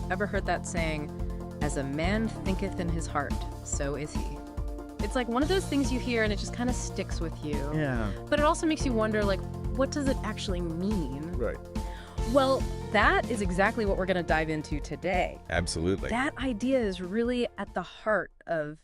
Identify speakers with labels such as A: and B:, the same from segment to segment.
A: Ever heard that saying, as a man thinketh in his heart, so is he? It's like one of those things you hear and it just kind of sticks with you.
B: Yeah.
A: But it also makes you wonder, like, what does it actually mean?
B: Right.
A: Well, that is exactly what we're going to dive into today.
B: Absolutely.
A: That idea is really at the heart of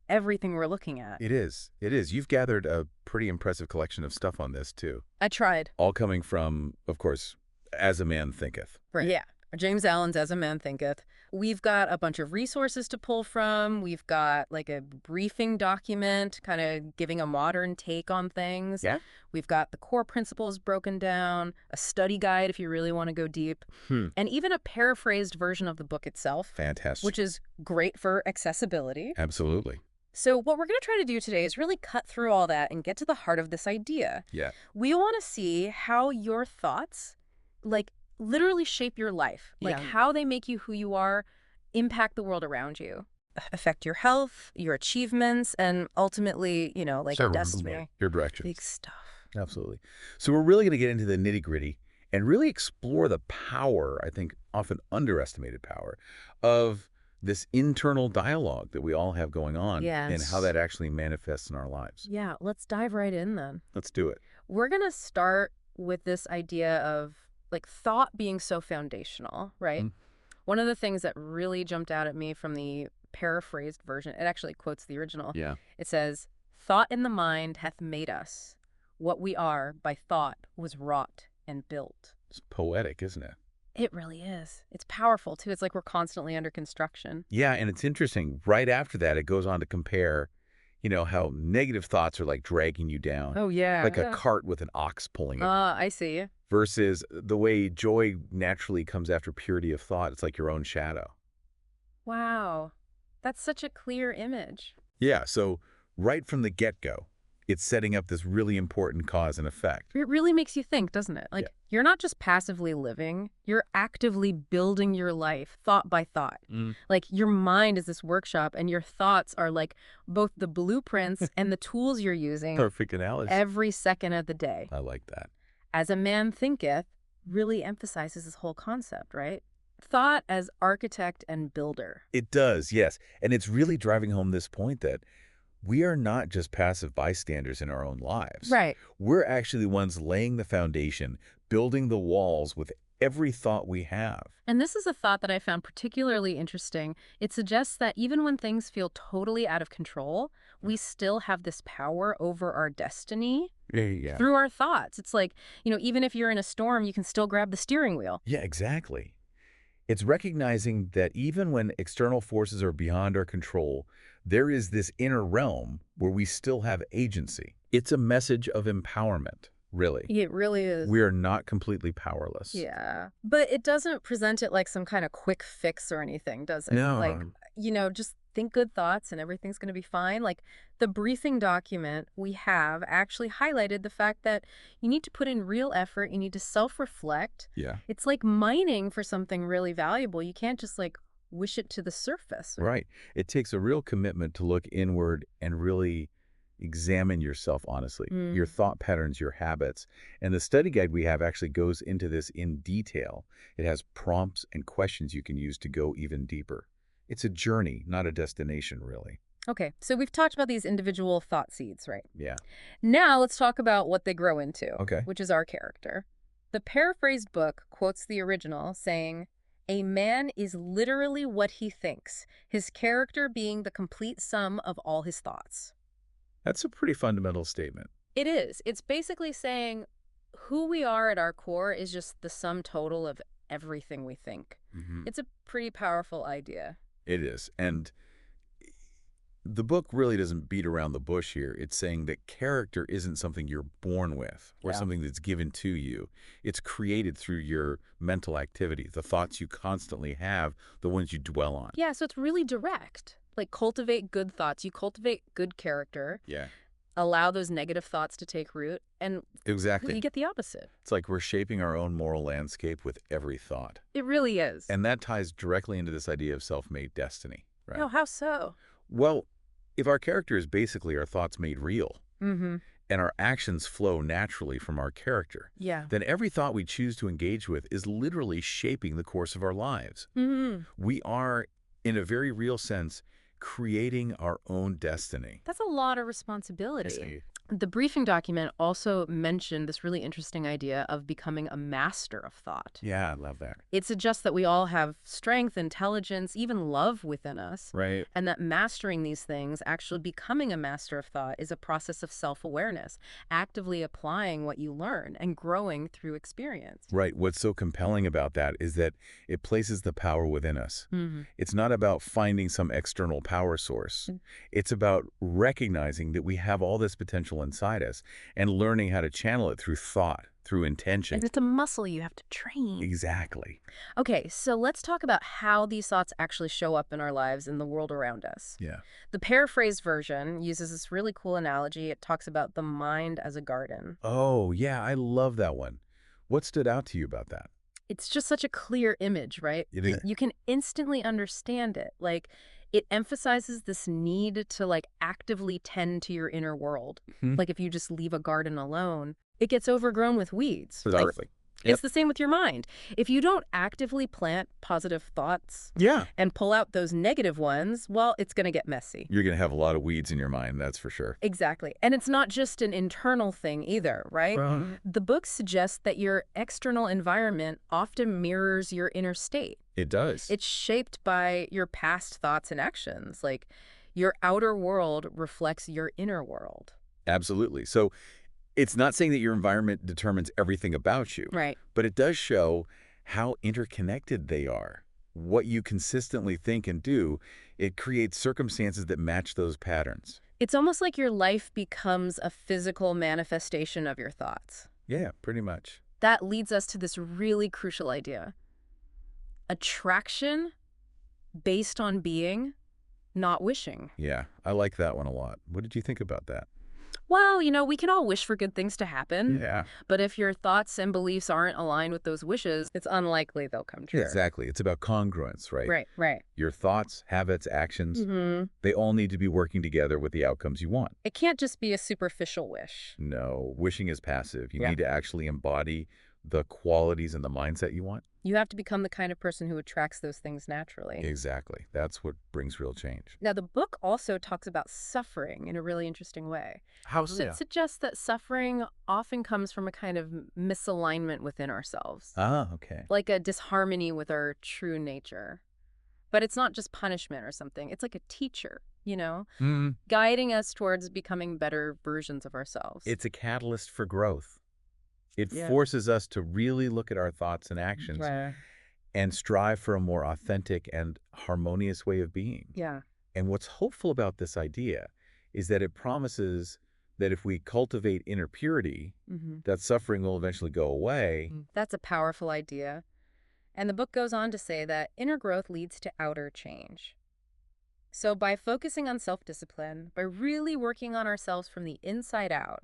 A: everything we're looking at.
B: It is. It is. You've gathered a pretty impressive collection of stuff on this, too.
A: I tried.
B: All coming from, of course, As a Man Thinketh.
A: Right. Yeah. James Allen's As a Man Thinketh. We've got a bunch of resources to pull from. We've got like a briefing document kind of giving a modern take on things.
B: Yeah.
A: We've got the core principles broken down, a study guide if you really want to go deep, and even a paraphrased version of the book itself.
B: Fantastic.
A: Which is great for accessibility.
B: Absolutely.
A: So what we're going to try to do today is really cut through all that and get to the heart of this idea.
B: Yeah.
A: We want to see how your thoughts, like, literally shape your life, like how they make you who you are, impact the world around you, affect your health, your achievements, and ultimately, you know, like destiny.
B: Your direction.
A: Big stuff.
B: Absolutely. So we're really going to get into the nitty-gritty and really explore the power, I think often underestimated power, of this internal dialogue that we all have going on and how that actually manifests in our lives.
A: Yeah, let's dive right in then.
B: Let's do it.
A: We're going to start with this idea of like thought being so foundational, right? One of the things that really jumped out at me from the paraphrased version, it actually quotes the original.
B: Yeah.
A: It says, "Thought in the mind hath made us. What we are by thought was wrought and built."
B: It's poetic, isn't it?
A: It really is. It's powerful, too. It's like we're constantly under construction.
B: Yeah, and it's interesting. Right after that, it goes on to compare, you know, how negative thoughts are like dragging you down.
A: Oh, yeah.
B: Like a cart with an ox pulling it.
A: I see.
B: Versus the way joy naturally comes after purity of thought. It's like your own shadow.
A: Wow. That's such a clear image.
B: Yeah, so right from the get-go, it's setting up this really important cause and effect.
A: It really makes you think, doesn't it? Like, you're not just passively living, you're actively building your life thought by thought. Like, your mind is this workshop, and your thoughts are like both the blueprints and the tools you're using
B: Perfect analogy.
A: every second of the day.
B: I like that.
A: As a Man Thinketh really emphasizes this whole concept, right? Thought as architect and builder.
B: It does, yes. And it's really driving home this point that we are not just passive bystanders in our own lives.
A: Right.
B: We're actually the ones laying the foundation, building the walls with every thought we have.
A: And this is a thought that I found particularly interesting. It suggests that even when things feel totally out of control, we still have this power over our destiny through our thoughts. It's like, you know, even if you're in a storm, you can still grab the steering wheel.
B: Yeah, exactly. It's recognizing that even when external forces are beyond our control, there is this inner realm where we still have agency. It's a message of empowerment, really.
A: It really is.
B: We are not completely powerless.
A: Yeah. But it doesn't present it like some kind of quick fix or anything, does it?
B: No.
A: Like, you know, just think good thoughts and everything's going to be fine. Like, the briefing document we have actually highlighted the fact that you need to put in real effort. You need to self-reflect.
B: Yeah.
A: It's like mining for something really valuable. You can't just like wish it to the surface.
B: Right. It takes a real commitment to look inward and really examine yourself honestly, your thought patterns, your habits. And the study guide we have actually goes into this in detail. It has prompts and questions you can use to go even deeper. It's a journey, not a destination, really.
A: Okay, so we've talked about these individual thought seeds, right?
B: Yeah.
A: Now let's talk about what they grow into,
B: Okay.
A: which is our character. The paraphrased book quotes the original saying, "A man is literally what he thinks, his character being the complete sum of all his thoughts."
B: That's a pretty fundamental statement.
A: It is. It's basically saying who we are at our core is just the sum total of everything we think. It's a pretty powerful idea.
B: It is. And the book really doesn't beat around the bush here. It's saying that character isn't something you're born with or something that's given to you. It's created through your mental activity, the thoughts you constantly have, the ones you dwell on.
A: Yeah, so it's really direct. Like, cultivate good thoughts. You cultivate good character.
B: Yeah.
A: Allow those negative thoughts to take root, and
B: Exactly.
A: you get the opposite.
B: It's like we're shaping our own moral landscape with every thought.
A: It really is.
B: And that ties directly into this idea of self-made destiny, right?
A: Oh, how so?
B: Well, if our character is basically our thoughts made real, and our actions flow naturally from our character,
A: Yeah.
B: then every thought we choose to engage with is literally shaping the course of our lives. We are, in a very real sense, creating our own destiny.
A: That's a lot of responsibility. The briefing document also mentioned this really interesting idea of becoming a master of thought.
B: Yeah, I love that.
A: It suggests that we all have strength, intelligence, even love within us.
B: Right.
A: And that mastering these things, actually becoming a master of thought, is a process of self-awareness, actively applying what you learn and growing through experience.
B: Right. What's so compelling about that is that it places the power within us. It's not about finding some external power source. It's about recognizing that we have all this potential inside us and learning how to channel it through thought, through intention.
A: And it's a muscle you have to train.
B: Exactly.
A: Okay, so let's talk about how these thoughts actually show up in our lives in the world around us.
B: Yeah.
A: The paraphrased version uses this really cool analogy. It talks about the mind as a garden.
B: Oh, yeah, I love that one. What stood out to you about that?
A: It's just such a clear image, right?
B: It is.
A: You can instantly understand it. Like, it emphasizes this need to, like, actively tend to your inner world. Like, if you just leave a garden alone, it gets overgrown with weeds.
B: Exactly.
A: It's the same with your mind. If you don't actively plant positive thoughts and pull out those negative ones, well, it's going to get messy.
B: You're going to have a lot of weeds in your mind, that's for sure.
A: Exactly. And it's not just an internal thing either, right? The book suggests that your external environment often mirrors your inner state.
B: It does.
A: It's shaped by your past thoughts and actions. Like, your outer world reflects your inner world.
B: Absolutely. So it's not saying that your environment determines everything about you.
A: Right.
B: But it does show how interconnected they are. What you consistently think and do, it creates circumstances that match those patterns.
A: It's almost like your life becomes a physical manifestation of your thoughts.
B: Yeah, pretty much.
A: That leads us to this really crucial idea. Attraction based on being, not wishing.
B: Yeah, I like that one a lot. What did you think about that?
A: Well, we can all wish for good things to happen.
B: Yeah.
A: But if your thoughts and beliefs aren't aligned with those wishes, it's unlikely they'll come true.
B: Exactly. It's about congruence, right?
A: Right.
B: Your thoughts, habits, actions, they all need to be working together with the outcomes you want.
A: It can't just be a superficial wish.
B: No, wishing is passive. You need to actually embody the qualities and the mindset you want.
A: You have to become the kind of person who attracts those things naturally.
B: Exactly. That's what brings real change.
A: Now, the book also talks about suffering in a really interesting way.
B: How so?
A: It suggests that suffering often comes from a kind of misalignment within ourselves.
B: Ah, okay.
A: Like a disharmony with our true nature. But it's not just punishment or something. It's like a teacher, guiding us towards becoming better versions of ourselves.
B: It's a catalyst for growth. It forces us to really look at our thoughts and actions and strive for a more authentic and harmonious way of being.
A: Yeah.
B: And what's hopeful about this idea is that it promises that if we cultivate inner purity, that suffering will eventually go away.
A: That's a powerful idea. And the book goes on to say that inner growth leads to outer change. So by focusing on self-discipline, by really working on ourselves from the inside out,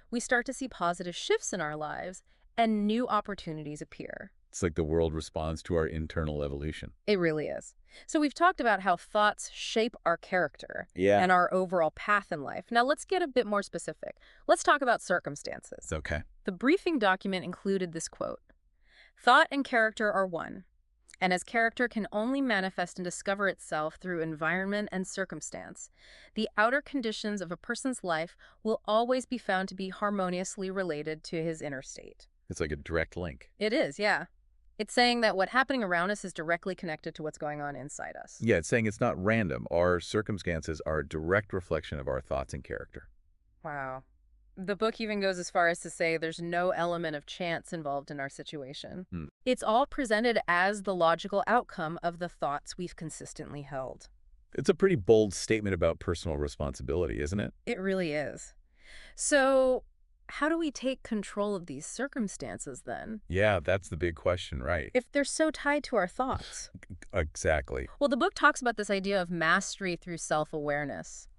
A: we start to see positive shifts in our lives and new opportunities appear.
B: It's like the world responds to our internal evolution.
A: It really is. So we've talked about how thoughts shape our character and our overall path in life. Now let's get a bit more specific. Let's talk about circumstances.
B: Okay.
A: The briefing document included this quote: "Thought and character are one. And as character can only manifest and discover itself through environment and circumstance, the outer conditions of a person's life will always be found to be harmoniously related to his inner state."
B: It's like a direct link.
A: It is, yeah. It's saying that what's happening around us is directly connected to what's going on inside us.
B: Yeah, it's saying it's not random. Our circumstances are a direct reflection of our thoughts and character.
A: Wow. The book even goes as far as to say there's no element of chance involved in our situation. It's all presented as the logical outcome of the thoughts we've consistently held.
B: It's a pretty bold statement about personal responsibility, isn't it?
A: It really is. So how do we take control of these circumstances then?
B: Yeah, that's the big question, right?
A: If they're so tied to our thoughts.
B: Exactly.
A: Well, the book talks about this idea of mastery through self-awareness.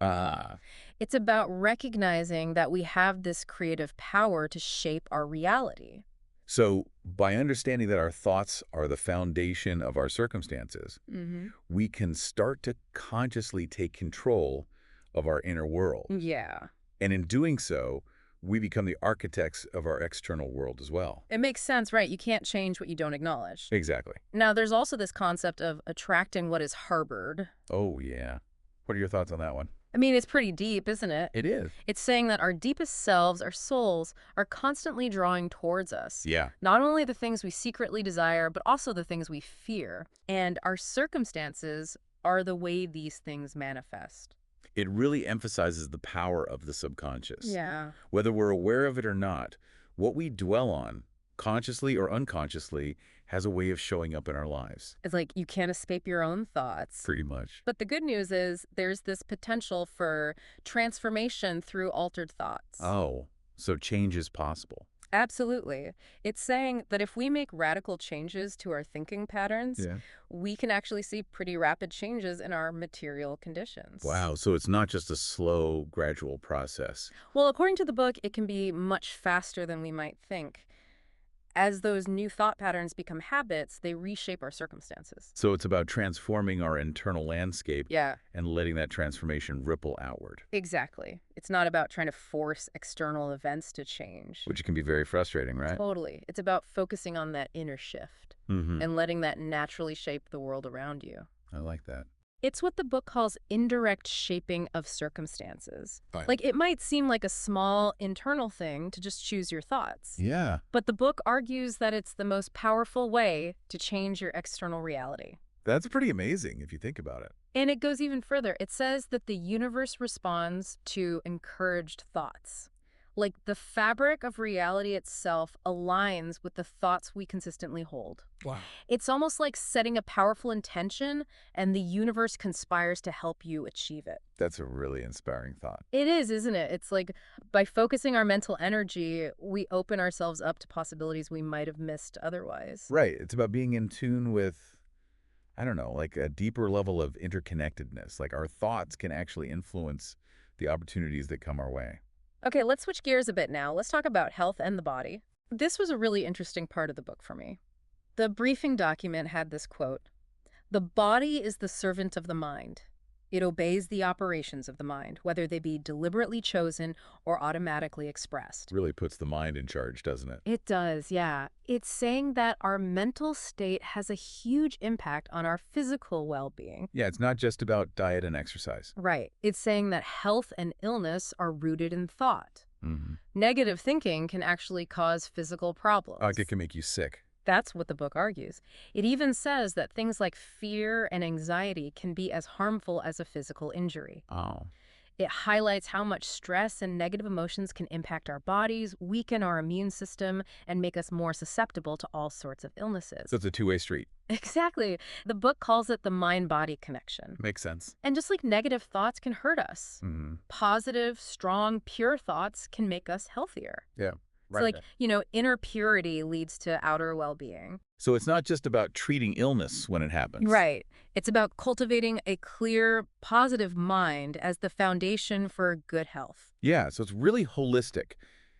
A: It's about recognizing that we have this creative power to shape our reality.
B: So by understanding that our thoughts are the foundation of our circumstances, we can start to consciously take control of our inner world.
A: Yeah.
B: And in doing so, we become the architects of our external world as well.
A: It makes sense, right? You can't change what you don't acknowledge.
B: Exactly.
A: Now, there's also this concept of attracting what is harbored.
B: Oh, yeah. What are your thoughts on that one?
A: I mean, it's pretty deep, isn't it?
B: It is.
A: It's saying that our deepest selves, our souls, are constantly drawing towards us.
B: Yeah.
A: Not only the things we secretly desire, but also the things we fear. And our circumstances are the way these things manifest.
B: It really emphasizes the power of the subconscious.
A: Yeah.
B: Whether we're aware of it or not, what we dwell on, consciously or unconsciously, has a way of showing up in our lives.
A: It's like you can't escape your own thoughts.
B: Pretty much.
A: But the good news is there's this potential for transformation through altered thoughts.
B: Oh, so change is possible.
A: Absolutely. It's saying that if we make radical changes to our thinking patterns, we can actually see pretty rapid changes in our material conditions.
B: Wow, so it's not just a slow, gradual process.
A: Well, according to the book, it can be much faster than we might think. As those new thought patterns become habits, they reshape our circumstances.
B: So it's about transforming our internal landscape
A: Yeah.
B: and letting that transformation ripple outward.
A: Exactly. It's not about trying to force external events to change.
B: Which can be very frustrating, right?
A: Totally. It's about focusing on that inner shift and letting that naturally shape the world around you.
B: I like that.
A: It's what the book calls indirect shaping of circumstances.
B: Fine.
A: Like, it might seem like a small internal thing to just choose your thoughts.
B: Yeah.
A: But the book argues that it's the most powerful way to change your external reality.
B: That's pretty amazing if you think about it.
A: And it goes even further. It says that the universe responds to encouraged thoughts. Like, the fabric of reality itself aligns with the thoughts we consistently hold.
B: Wow.
A: It's almost like setting a powerful intention, and the universe conspires to help you achieve it.
B: That's a really inspiring thought.
A: It is, isn't it? It's like by focusing our mental energy, we open ourselves up to possibilities we might have missed otherwise.
B: Right. It's about being in tune with, I don't know, like a deeper level of interconnectedness. Like our thoughts can actually influence the opportunities that come our way.
A: Okay, let's switch gears a bit now. Let's talk about health and the body. This was a really interesting part of the book for me. The briefing document had this quote: "The body is the servant of the mind. It obeys the operations of the mind, whether they be deliberately chosen or automatically expressed."
B: Really puts the mind in charge, doesn't it?
A: It does, yeah. It's saying that our mental state has a huge impact on our physical well-being.
B: Yeah, it's not just about diet and exercise.
A: Right. It's saying that health and illness are rooted in thought.
B: Mm-hmm.
A: Negative thinking can actually cause physical problems.
B: It can make you sick.
A: That's what the book argues. It even says that things like fear and anxiety can be as harmful as a physical injury.
B: Oh.
A: It highlights how much stress and negative emotions can impact our bodies, weaken our immune system, and make us more susceptible to all sorts of illnesses.
B: So it's a two-way street.
A: Exactly. The book calls it the mind-body connection.
B: Makes sense.
A: And just like negative thoughts can hurt us, positive, strong, pure thoughts can make us healthier.
B: Yeah.
A: It's like, inner purity leads to outer well-being.
B: So it's not just about treating illness when it happens.
A: Right. It's about cultivating a clear, positive mind as the foundation for good health.
B: Yeah, so it's really holistic,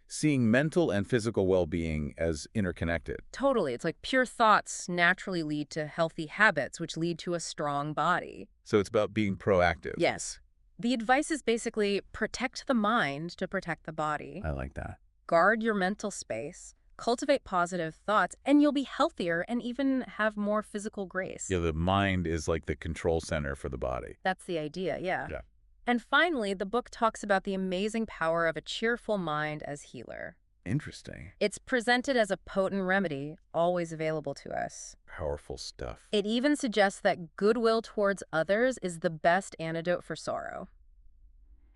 B: seeing mental and physical well-being as interconnected.
A: Totally. It's like pure thoughts naturally lead to healthy habits, which lead to a strong body.
B: So it's about being proactive.
A: Yes. The advice is basically protect the mind to protect the body.
B: I like that.
A: Guard your mental space, cultivate positive thoughts, and you'll be healthier and even have more physical grace.
B: Yeah, the mind is like the control center for the body.
A: That's the idea, yeah.
B: Yeah.
A: And finally, the book talks about the amazing power of a cheerful mind as healer.
B: Interesting.
A: It's presented as a potent remedy, always available to us.
B: Powerful stuff.
A: It even suggests that goodwill towards others is the best antidote for sorrow.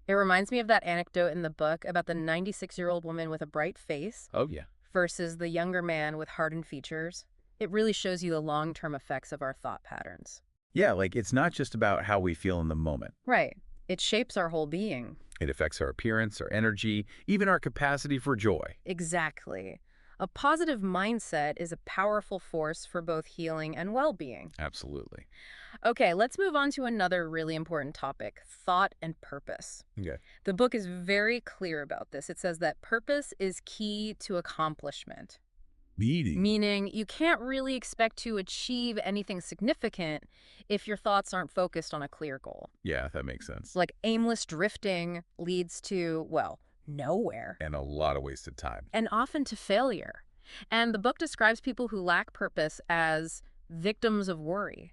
A: It reminds me of that anecdote in the book about the 96-year-old woman with a bright face
B: Oh, yeah.
A: versus the younger man with hardened features. It really shows you the long-term effects of our thought patterns.
B: Yeah, like it's not just about how we feel in the moment.
A: Right. It shapes our whole being.
B: It affects our appearance, our energy, even our capacity for joy.
A: Exactly. A positive mindset is a powerful force for both healing and well-being.
B: Absolutely.
A: Okay, let's move on to another really important topic, thought and purpose.
B: Okay.
A: The book is very clear about this. It says that purpose is key to accomplishment. Meaning you can't really expect to achieve anything significant if your thoughts aren't focused on a clear goal.
B: Yeah, that makes sense.
A: Like aimless drifting leads to, well, nowhere.
B: And a lot of wasted time.
A: And often to failure. And the book describes people who lack purpose as victims of worry,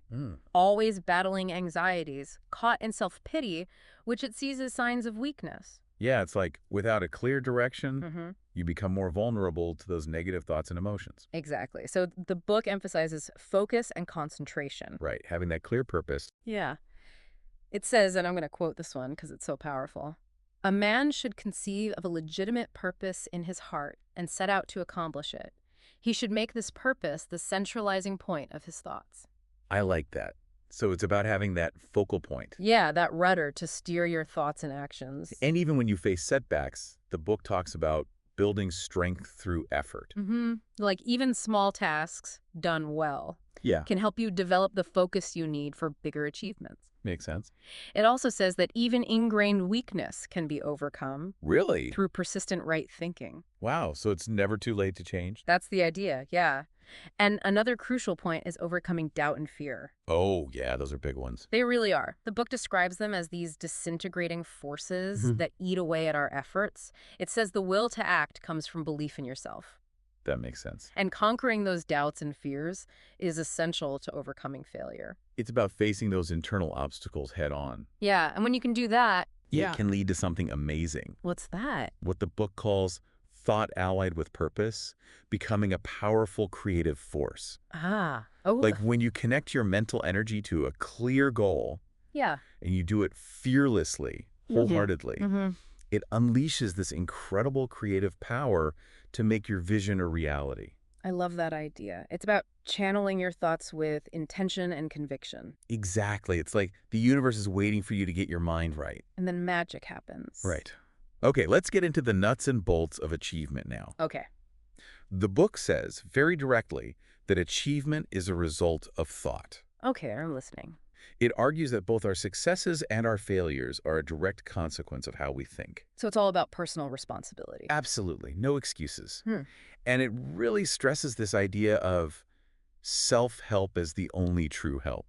A: always battling anxieties, caught in self-pity, which it sees as signs of weakness.
B: Yeah, it's like without a clear direction, you become more vulnerable to those negative thoughts and emotions.
A: Exactly. So the book emphasizes focus and concentration.
B: Right, having that clear purpose.
A: Yeah. It says, and I'm going to quote this one because it's so powerful, "A man should conceive of a legitimate purpose in his heart and set out to accomplish it. He should make this purpose the centralizing point of his thoughts."
B: I like that. So it's about having that focal point.
A: Yeah, that rudder to steer your thoughts and actions.
B: And even when you face setbacks, the book talks about building strength through effort.
A: Like even small tasks done well can help you develop the focus you need for bigger achievements.
B: Makes sense.
A: It also says that even ingrained weakness can be overcome.
B: Really?
A: Through persistent right thinking.
B: Wow, so it's never too late to change?
A: That's the idea, yeah. And another crucial point is overcoming doubt and fear.
B: Oh, yeah, those are big ones.
A: They really are. The book describes them as these disintegrating forces that eat away at our efforts. It says the will to act comes from belief in yourself.
B: That makes sense.
A: And conquering those doubts and fears is essential to overcoming failure.
B: It's about facing those internal obstacles head on.
A: Yeah, and when you can do that,
B: It can lead to something amazing.
A: What's that?
B: What the book calls thought allied with purpose, becoming a powerful creative force. Like when you connect your mental energy to a clear goal, and you do it fearlessly, wholeheartedly, it unleashes this incredible creative power to make your vision a reality.
A: I love that idea. It's about channeling your thoughts with intention and conviction.
B: Exactly. It's like the universe is waiting for you to get your mind right.
A: And then magic happens.
B: Right. Okay, let's get into the nuts and bolts of achievement now.
A: Okay.
B: The book says very directly that achievement is a result of thought.
A: Okay, I'm listening.
B: It argues that both our successes and our failures are a direct consequence of how we think.
A: So it's all about personal responsibility.
B: Absolutely. No excuses. And it really stresses this idea of self-help as the only true help.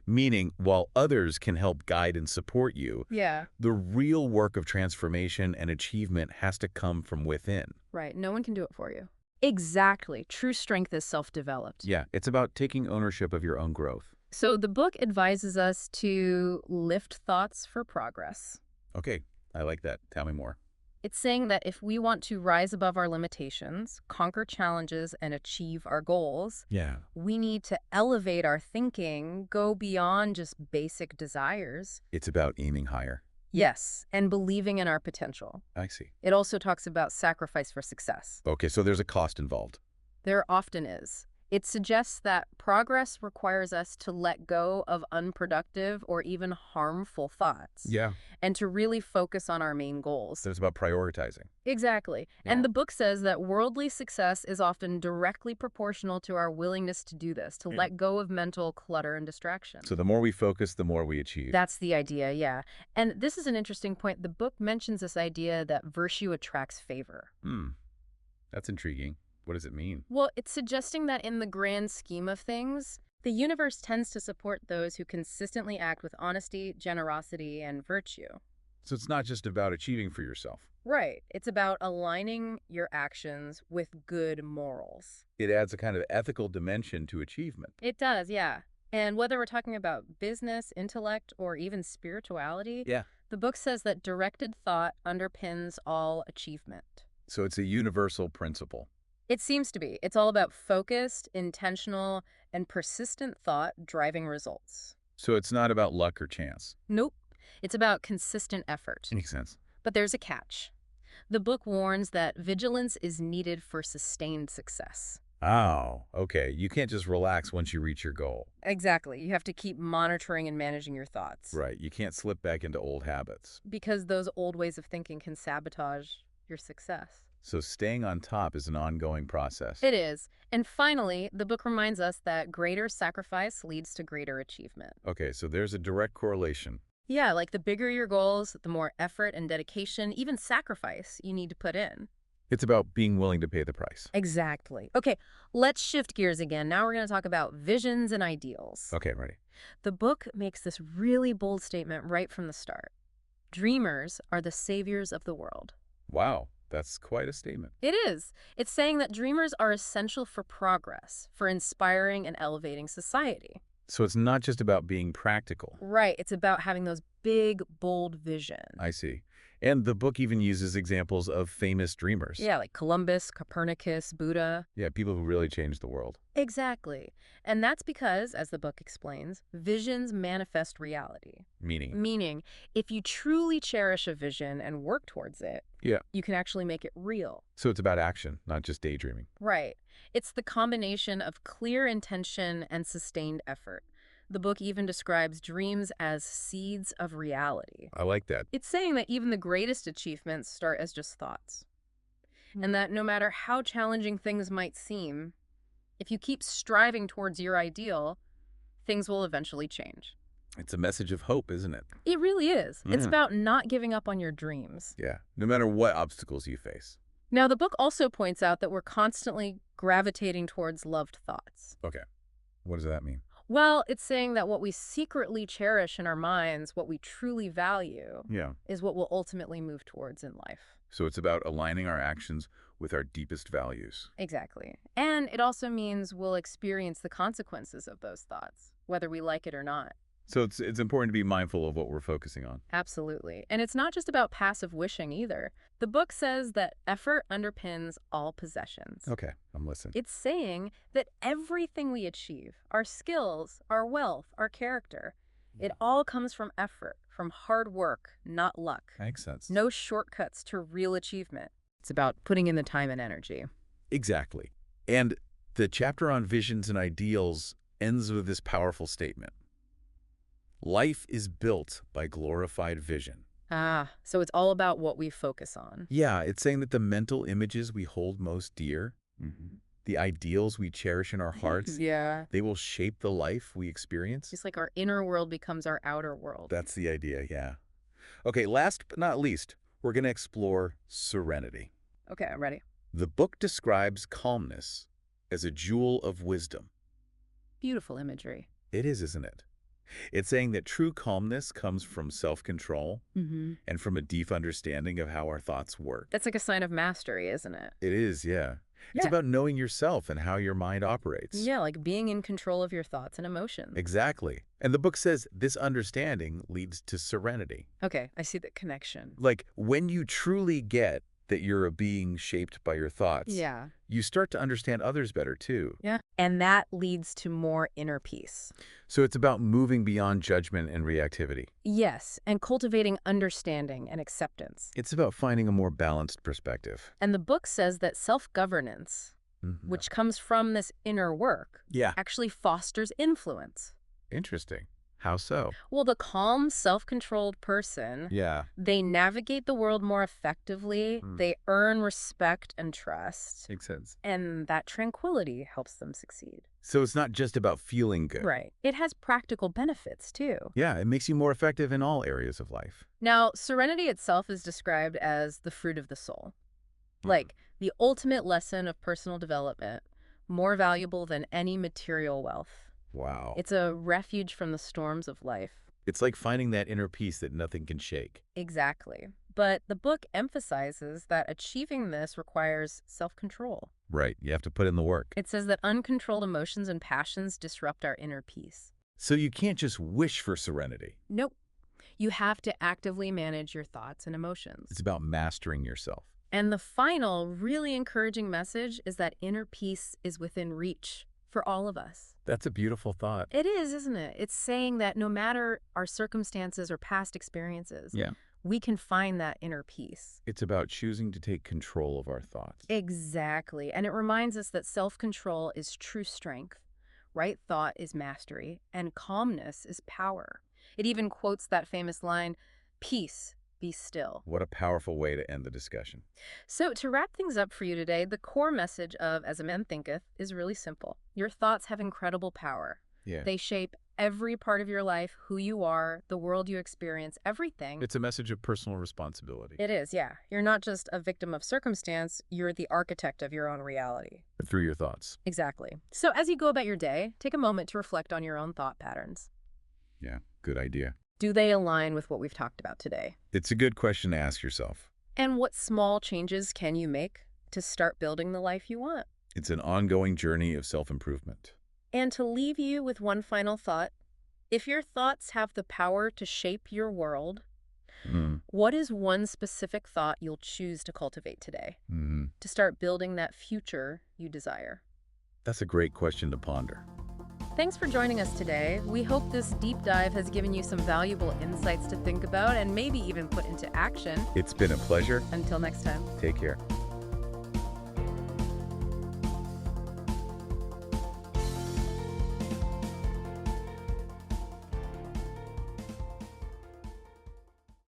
B: Meaning, while others can help guide and support you, the real work of transformation and achievement has to come from within.
A: Right. No one can do it for you. Exactly. True strength is self-developed.
B: Yeah, it's about taking ownership of your own growth.
A: So the book advises us to lift thoughts for progress.
B: Okay, I like that. Tell me more.
A: It's saying that if we want to rise above our limitations, conquer challenges, and achieve our goals, we need to elevate our thinking, go beyond just basic desires.
B: It's about aiming higher.
A: Yes, and believing in our potential.
B: I see.
A: It also talks about sacrifice for success.
B: Okay, so there's a cost involved.
A: There often is. It suggests that progress requires us to let go of unproductive or even harmful thoughts. And to really focus on our main goals.
B: So it's about prioritizing.
A: Exactly. And the book says that worldly success is often directly proportional to our willingness to do this, to let go of mental clutter and distraction.
B: So the more we focus, the more we achieve.
A: That's the idea, yeah. And this is an interesting point. The book mentions this idea that virtue attracts favor.
B: That's intriguing. What does it mean?
A: Well, it's suggesting that in the grand scheme of things, the universe tends to support those who consistently act with honesty, generosity, and virtue.
B: So it's not just about achieving for yourself.
A: Right. It's about aligning your actions with good morals.
B: It adds a kind of ethical dimension to achievement.
A: It does, yeah. And whether we're talking about business, intellect, or even spirituality, the book says that directed thought underpins all achievement.
B: So it's a universal principle.
A: It seems to be. It's all about focused, intentional, and persistent thought driving results.
B: So it's not about luck or chance.
A: Nope. It's about consistent effort.
B: Makes sense.
A: But there's a catch. The book warns that vigilance is needed for sustained success.
B: Oh, okay. You can't just relax once you reach your goal.
A: Exactly. You have to keep monitoring and managing your thoughts.
B: Right. You can't slip back into old habits.
A: Because those old ways of thinking can sabotage your success.
B: So staying on top is an ongoing process.
A: It is. And finally, the book reminds us that greater sacrifice leads to greater achievement.
B: Okay, so there's a direct correlation.
A: Yeah, like the bigger your goals, the more effort and dedication, even sacrifice, you need to put in.
B: It's about being willing to pay the price.
A: Exactly. Okay, let's shift gears again. Now we're going to talk about visions and ideals.
B: Okay, I'm ready.
A: The book makes this really bold statement right from the start. Dreamers are the saviors of the world.
B: Wow, that's quite a statement.
A: It is. It's saying that dreamers are essential for progress, for inspiring and elevating society.
B: So it's not just about being practical.
A: Right. It's about having those big, bold visions.
B: I see. And the book even uses examples of famous dreamers.
A: Yeah, like Columbus, Copernicus, Buddha.
B: Yeah, people who really changed the world.
A: Exactly. And that's because, as the book explains, visions manifest reality. Meaning, if you truly cherish a vision and work towards it,
B: Yeah.
A: you can actually make it real.
B: So it's about action, not just daydreaming.
A: Right. It's the combination of clear intention and sustained effort. The book even describes dreams as seeds of reality.
B: I like that.
A: It's saying that even the greatest achievements start as just thoughts. And that no matter how challenging things might seem, if you keep striving towards your ideal, things will eventually change.
B: It's a message of hope, isn't it?
A: It really is. It's about not giving up on your dreams.
B: Yeah, no matter what obstacles you face.
A: Now, the book also points out that we're constantly gravitating towards loved thoughts.
B: Okay, what does that mean?
A: Well, it's saying that what we secretly cherish in our minds, what we truly value, is what we'll ultimately move towards in life.
B: So it's about aligning our actions with our deepest values.
A: Exactly. And it also means we'll experience the consequences of those thoughts, whether we like it or not.
B: So it's important to be mindful of what we're focusing on.
A: Absolutely. And it's not just about passive wishing either. The book says that effort underpins all possessions.
B: Okay, I'm listening.
A: It's saying that everything we achieve, our skills, our wealth, our character, it all comes from effort, from hard work, not luck.
B: Makes sense.
A: No shortcuts to real achievement. It's about putting in the time and energy.
B: Exactly. And the chapter on visions and ideals ends with this powerful statement. Life is built by glorified vision.
A: So it's all about what we focus on.
B: Yeah, it's saying that the mental images we hold most dear, the ideals we cherish in our hearts, they will shape the life we experience.
A: Just like our inner world becomes our outer world.
B: That's the idea, yeah. Okay, last but not least, we're going to explore serenity.
A: Okay, I'm ready.
B: The book describes calmness as a jewel of wisdom.
A: Beautiful imagery.
B: It is, isn't it? It's saying that true calmness comes from self-control and from a deep understanding of how our thoughts work.
A: That's like a sign of mastery, isn't it?
B: It is, yeah. It's about knowing yourself and how your mind operates.
A: Yeah, like being in control of your thoughts and emotions.
B: Exactly. And the book says this understanding leads to serenity.
A: Okay, I see the connection.
B: Like when you truly get that you're a being shaped by your thoughts, you start to understand others better too.
A: Yeah. And that leads to more inner peace.
B: So it's about moving beyond judgment and reactivity.
A: Yes, and cultivating understanding and acceptance.
B: It's about finding a more balanced perspective.
A: And the book says that self-governance, which comes from this inner work, actually fosters influence.
B: Interesting. How so?
A: Well, the calm, self-controlled person, they navigate the world more effectively, they earn respect and trust.
B: Makes sense.
A: And that tranquility helps them succeed.
B: So it's not just about feeling good.
A: Right. It has practical benefits, too.
B: Yeah, it makes you more effective in all areas of life.
A: Now, serenity itself is described as the fruit of the soul. Like the ultimate lesson of personal development, more valuable than any material wealth.
B: Wow.
A: It's a refuge from the storms of life.
B: It's like finding that inner peace that nothing can shake.
A: Exactly. But the book emphasizes that achieving this requires self-control.
B: Right. You have to put in the work.
A: It says that uncontrolled emotions and passions disrupt our inner peace.
B: So you can't just wish for serenity.
A: Nope. You have to actively manage your thoughts and emotions.
B: It's about mastering yourself.
A: And the final, really encouraging message is that inner peace is within reach for all of us.
B: That's a beautiful thought.
A: It is, isn't it? It's saying that no matter our circumstances or past experiences, we can find that inner peace.
B: It's about choosing to take control of our thoughts.
A: Exactly. And it reminds us that self-control is true strength, right thought is mastery, and calmness is power. It even quotes that famous line, "Peace, be still."
B: What a powerful way to end the discussion.
A: So to wrap things up for you today, the core message of As a Man Thinketh is really simple. Your thoughts have incredible power. They shape every part of your life, who you are, the world you experience, everything.
B: It's a message of personal responsibility.
A: It is, yeah. You're not just a victim of circumstance, you're the architect of your own reality.
B: Through your thoughts.
A: Exactly. So as you go about your day, take a moment to reflect on your own thought patterns.
B: Yeah, good idea.
A: Do they align with what we've talked about today?
B: It's a good question to ask yourself.
A: And what small changes can you make to start building the life you want?
B: It's an ongoing journey of self-improvement.
A: And to leave you with one final thought, if your thoughts have the power to shape your world, what is one specific thought you'll choose to cultivate today to start building that future you desire?
B: That's a great question to ponder.
A: Thanks for joining us today. We hope this deep dive has given you some valuable insights to think about and maybe even put into action.
B: It's been a pleasure.
A: Until next time.
B: Take care.